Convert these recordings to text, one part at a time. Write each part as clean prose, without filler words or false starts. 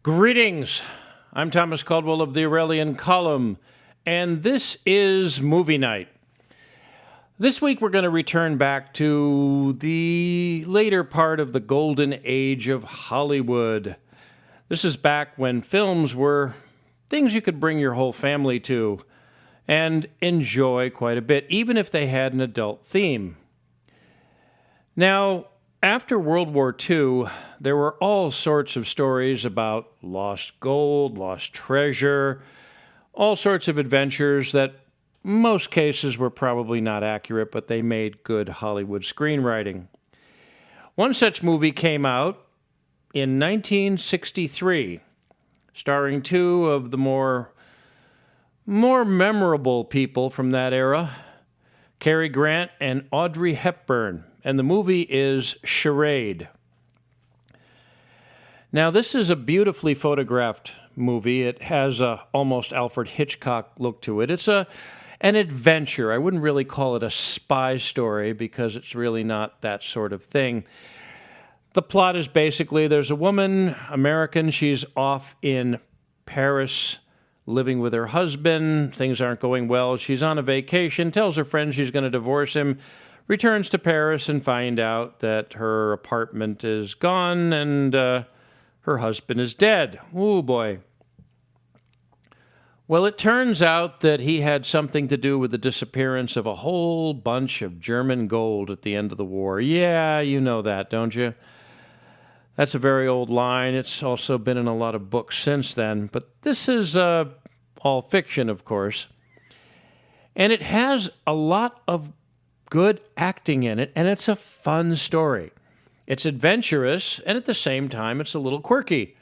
Greetings. I'm Thomas Caldwell of the Aurelian Column, and this is Movie Night. This week we're going to return back to the later part of the golden age of Hollywood. This is back when films were things you could bring your whole family to and enjoy quite a bit, even if they had an adult theme. Now, after World War II, there were all sorts of stories about lost gold, lost treasure, all sorts of adventures that most cases were probably not accurate, but they made good Hollywood screenwriting. One such movie came out in 1963, starring two of the more memorable people from that era, Cary Grant and Audrey Hepburn. And the movie is Charade. Now, this is a beautifully photographed movie. It has a almost Alfred Hitchcock look to it. It's an adventure. I wouldn't really call it a spy story because it's really not that sort of thing. The plot is basically there's a woman, American, she's off in Paris living with her husband. Things aren't going well. She's on a vacation, tells her friend she's going to divorce him, returns to Paris and find out that her apartment is gone and her husband is dead. Oh, boy. Well, it turns out that he had something to do with the disappearance of a whole bunch of German gold at the end of the war. Yeah, you know that, don't you? That's a very old line. It's also been in a lot of books since then. But this is all fiction, of course. And it has a lot of good acting in it, and it's a fun story. It's adventurous, and at the same time, it's a little quirky,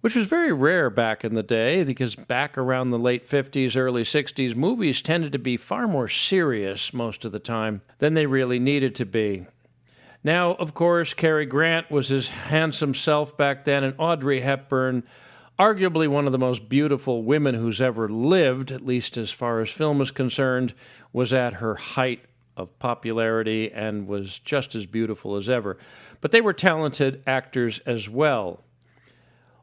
which was very rare back in the day, because back around the late 50s, early 60s, movies tended to be far more serious most of the time than they really needed to be. Now, of course, Cary Grant was his handsome self back then, and Audrey Hepburn, arguably one of the most beautiful women who's ever lived, at least as far as film is concerned, was at her height of popularity and was just as beautiful as ever. But they were talented actors as well.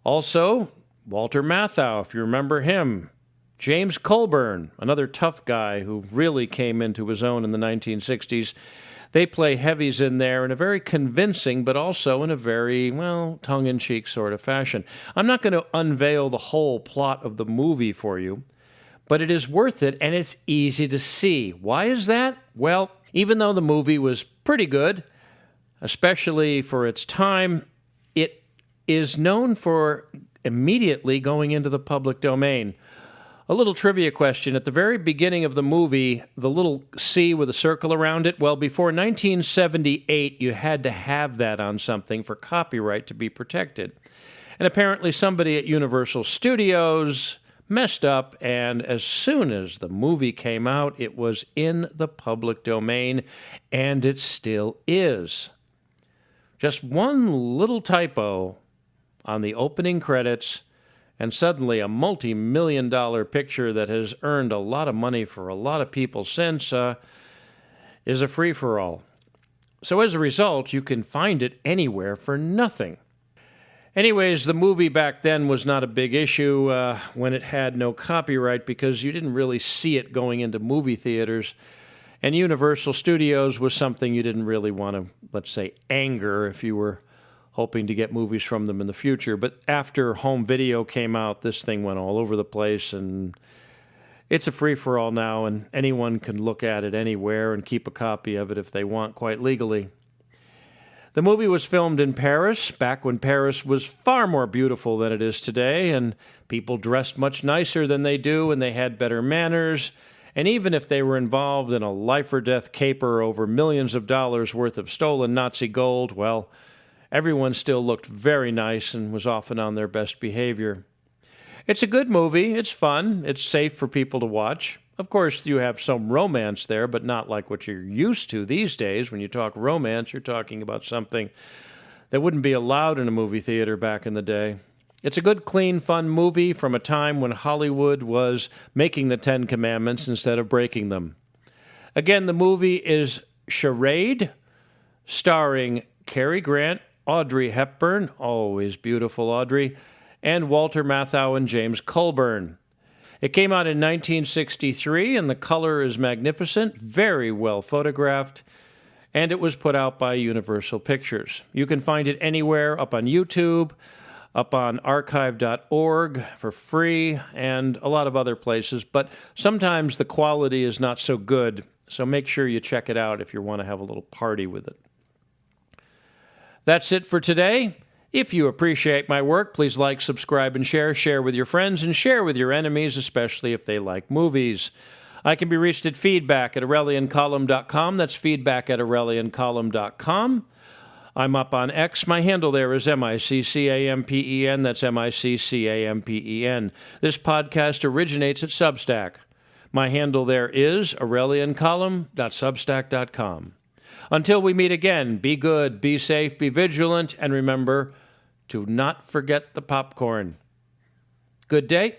Also, Walter Matthau, if you remember him. James Colburn, another tough guy who really came into his own in the 1960s. They play heavies in there in a very convincing, but also in a very, tongue-in-cheek sort of fashion. I'm not going to unveil the whole plot of the movie for you, but it is worth it, and it's easy to see. Why is that? Well, even though the movie was pretty good, especially for its time, it is known for immediately going into the public domain. A little trivia question. At the very beginning of the movie, the little C with a circle around it, well, before 1978, you had to have that on something for copyright to be protected. And apparently somebody at Universal Studios messed up, and as soon as the movie came out, it was in the public domain, and it still is. Just one little typo on the opening credits, and suddenly a multi-million-dollar picture that has earned a lot of money for a lot of people since is a free-for-all. So as a result, you can find it anywhere for nothing. Anyways, the movie back then was not a big issue when it had no copyright because you didn't really see it going into movie theaters. And Universal Studios was something you didn't really want to, let's say, anger if you were hoping to get movies from them in the future. But after home video came out, this thing went all over the place, and it's a free-for-all now, and anyone can look at it anywhere and keep a copy of it if they want, quite legally. The movie was filmed in Paris, back when Paris was far more beautiful than it is today, and people dressed much nicer than they do, and they had better manners. And even if they were involved in a life-or-death caper over millions of dollars worth of stolen Nazi gold, well, everyone still looked very nice and was often on their best behavior. It's a good movie. It's fun. It's safe for people to watch. Of course, you have some romance there, but not like what you're used to these days. When you talk romance, you're talking about something that wouldn't be allowed in a movie theater back in the day. It's a good, clean, fun movie from a time when Hollywood was making the Ten Commandments instead of breaking them. Again, the movie is Charade, starring Cary Grant, Audrey Hepburn, always beautiful Audrey, and Walter Matthau and James Colburn. It came out in 1963, and the color is magnificent, very well photographed, and it was put out by Universal Pictures. You can find it anywhere, up on YouTube, up on archive.org for free, and a lot of other places, but sometimes the quality is not so good, so make sure you check it out if you want to have a little party with it. That's it for today. If you appreciate my work, please like, subscribe, and share. Share with your friends and share with your enemies, especially if they like movies. I can be reached at feedback@aureliancolumn.com. That's feedback@aureliancolumn.com. I'm up on X. My handle there is MICCAMPEN. That's MICCAMPEN. This podcast originates at Substack. My handle there is aureliancolumn.substack.com. Until we meet again, be good, be safe, be vigilant, and remember to not forget the popcorn. Good day.